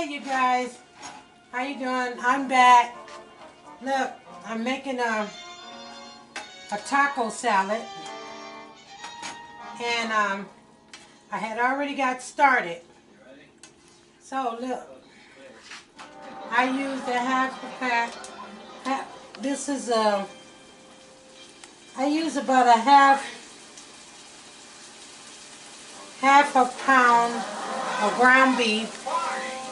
Hey you guys, how you doing? I'm back. Look, I'm making a taco salad, and I had already got started. So look, I used a half a pack. This is I use about a half a pound of ground beef,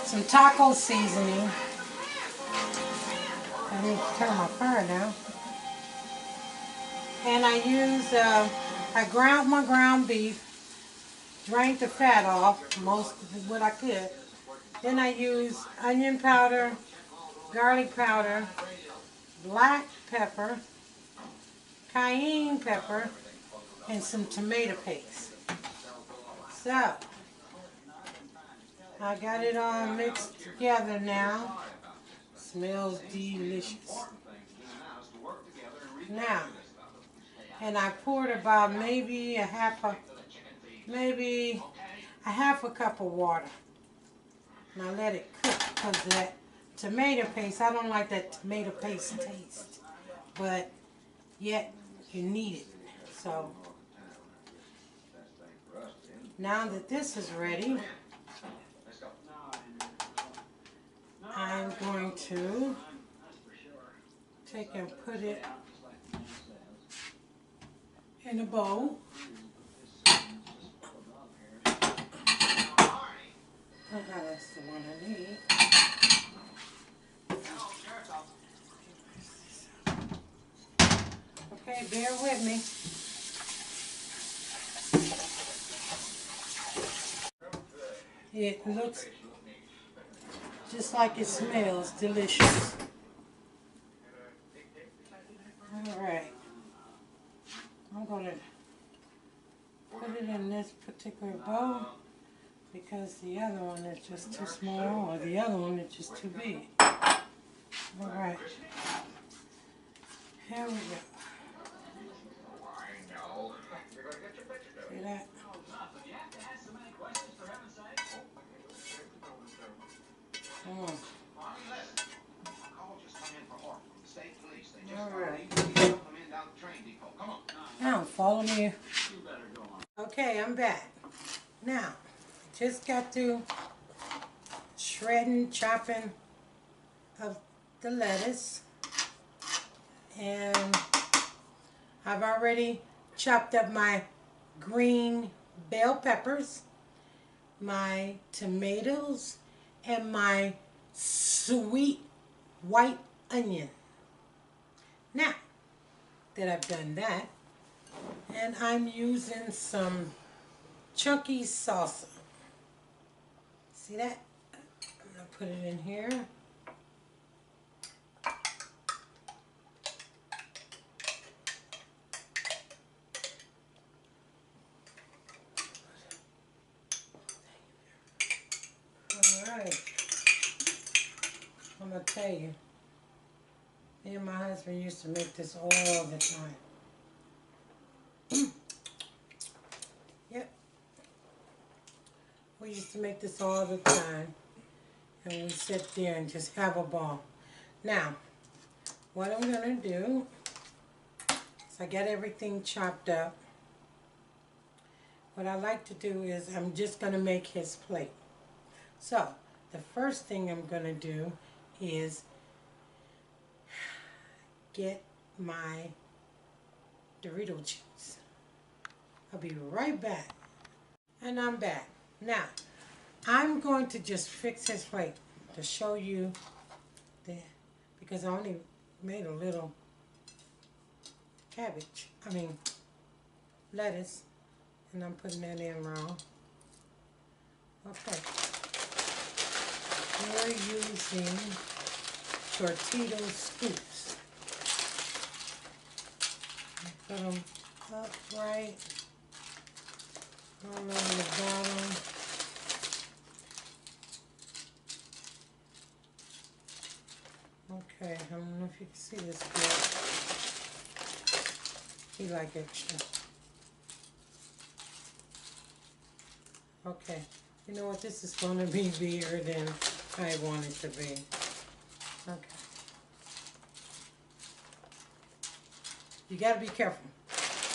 some taco seasoning. I need to turn my fire down. And I used, I ground my ground beef, drained the fat off, most of what I could. Then I used onion powder, garlic powder, black pepper, cayenne pepper, and some tomato paste. So, I got it all mixed together now. Smells delicious. Now, and I poured about maybe a half a cup of water. And I let it cook because that tomato paste, I don't like that tomato paste taste, but yet you need it. So now that this is ready, I'm going to take and put it in a bowl. That's the one I need. Okay, bear with me. It looks just like it smells delicious. Alright. I'm going to put it in this particular bowl because the other one is just too small, or the other one is just too big. Alright. Here we go. See that? Come on. Alright. Now, follow me. Okay, I'm back. Now, just got through chopping of the lettuce. And I've already chopped up my green bell peppers, my tomatoes, and my sweet white onion. Now that I've done that, and I'm using some chunky salsa. See that? I'm going to put it in here. Alright. I'm going to tell you, me and my husband used to make this all the time. Yep. We used to make this all the time. And we sit there and just have a ball. Now, what I'm going to do is I got everything chopped up. What I like to do is I'm just going to make his plate. So, the first thing I'm going to do is get my Dorito chips. I'll be right back. And I'm back. Now, I'm going to just fix his plate to show you because I only made a little lettuce, and I'm putting that in wrong. Okay. We're using tortilla scoops. Put them upright all over the bottom. Okay, I don't know if you can see this good. He like extra. Okay, you know what? This is going to be bigger than I want it to be. Okay. You got to be careful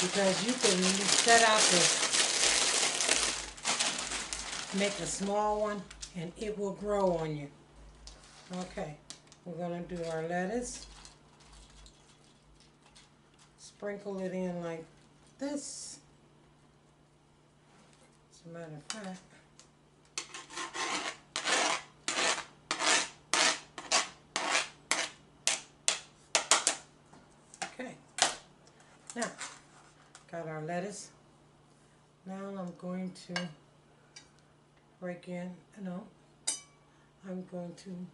because you can set out to make a small one and it will grow on you. Okay, we're going to do our lettuce. Sprinkle it in like this. As a matter of fact, okay, now got our lettuce. Now I'm going to break in, I'm going to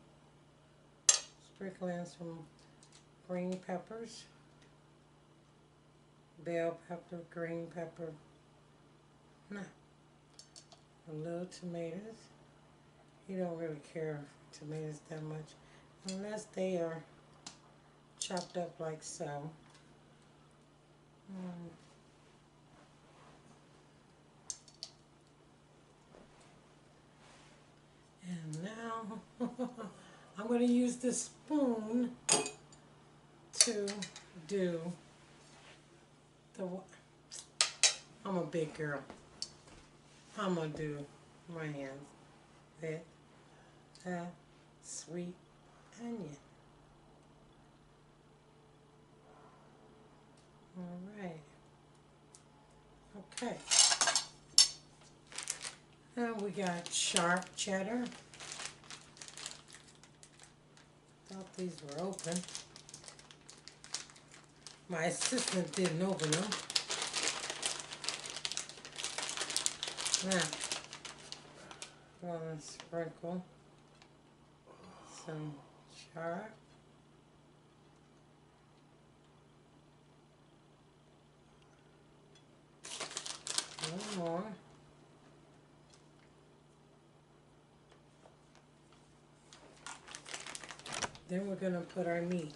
sprinkle in some green peppers, bell pepper, green pepper, now a little tomatoes. You don't really care for tomatoes that much unless they are chopped up like so. And now I'm going to use this spoon to do the, I'm a big girl. I'm going to do my hands with a sweet onion. Alright. Okay. And we got sharp cheddar. Thought these were open. My assistant didn't open them. Now, I'm going to sprinkle some sharp. A little more. Then we're going to put our meat.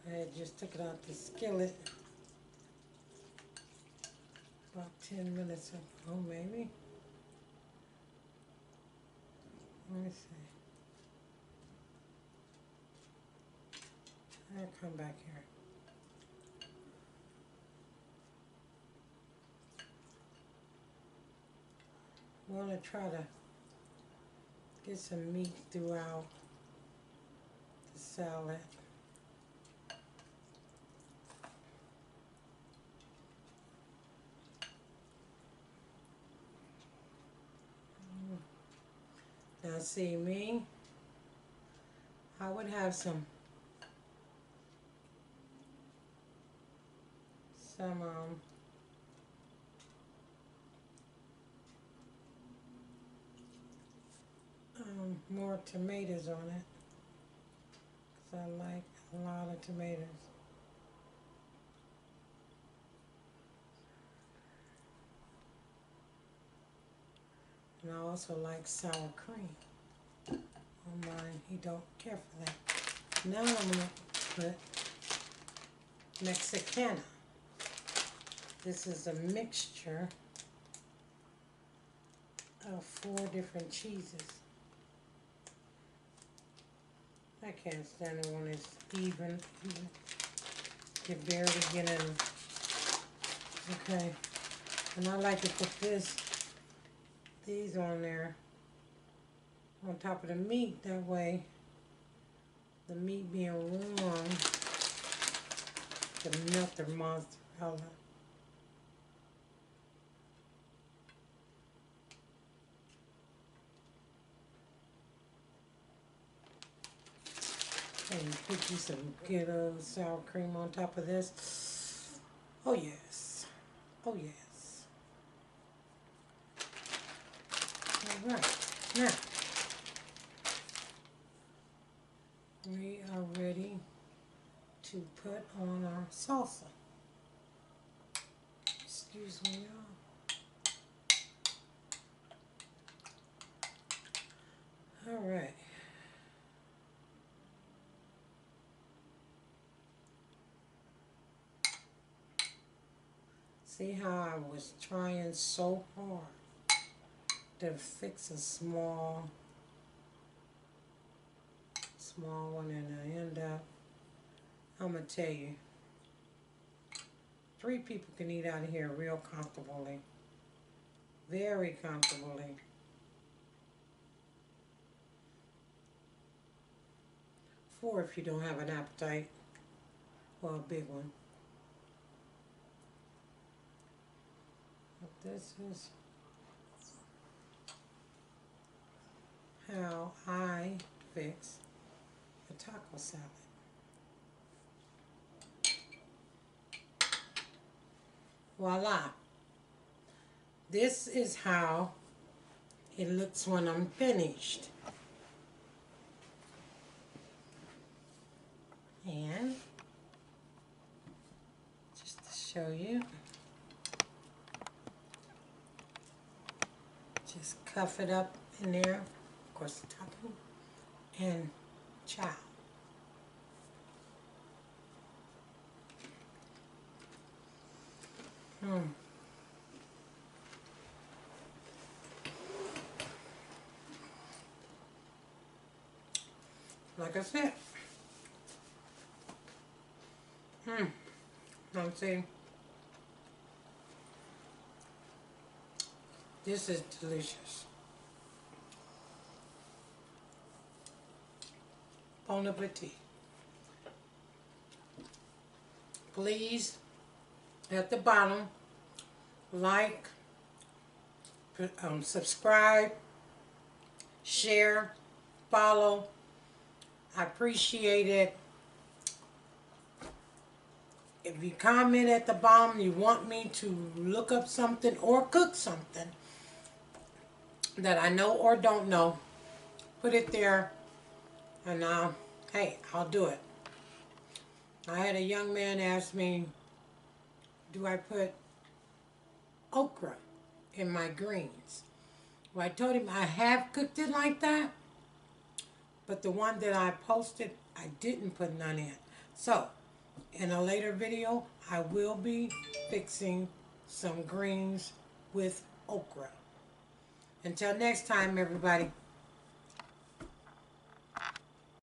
I just took it out the skillet about 10 minutes ago, maybe. Let me see. I'll come back here. I want to try to get some meat throughout the salad. Now see me, I would have some more tomatoes on it, because I like a lot of tomatoes. And I also like sour cream on mine. He don't care for that. Now I'm going to put Mexicana. This is a mixture of 4 different cheeses. I can't stand it when it's even. You barely get in. Okay. And I like to put these on there on top of the meat. That way, the meat being warm can melt the mozzarella. And put you some good old sour cream on top of this. Oh yes. Oh yes. Alright. Now, we are ready to put on our salsa. Excuse me, y'all. Alright. See how I was trying so hard to fix a small one, and I end up, I'm going to tell you, 3 people can eat out of here real comfortably. Very comfortably. 4 if you don't have an appetite for a big one. But this is how I fix a taco salad. Voila. This is how it looks when I'm finished. And just to show you, just cuff it up in there, of course the topping, and chow. Like I said, I'm saying, this is delicious. Bon appetit. Please, at the bottom, like, subscribe, share, follow. I appreciate it. If you comment at the bottom, you want me to look up something or cook something that I know or don't know, put it there, and hey, I'll do it. I had a young man ask me, do I put okra in my greens? Well, I told him I have cooked it like that, but the one that I posted, I didn't put none in. So, in a later video, I will be fixing some greens with okra. Until next time, everybody.